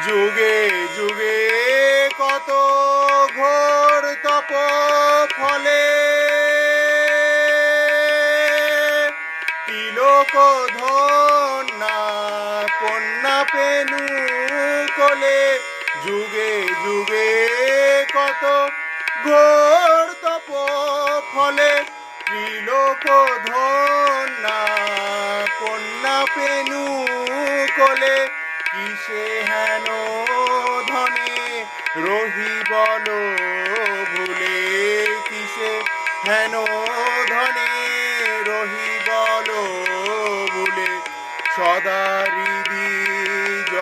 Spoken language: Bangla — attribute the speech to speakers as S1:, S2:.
S1: যুগে যুগে কত ঘোর তপ ফলে তিলক ধন্যা কন্যা পেনু কোলে যুগে যুগে কত ঘোর তপ ফলে ত্রিলোক ধন্যা কন্যা পেনু কোলে কিসে হেন ধনে রহি বল ভুলে কিসে হেন ধনে রহি বল ভুলে সদারি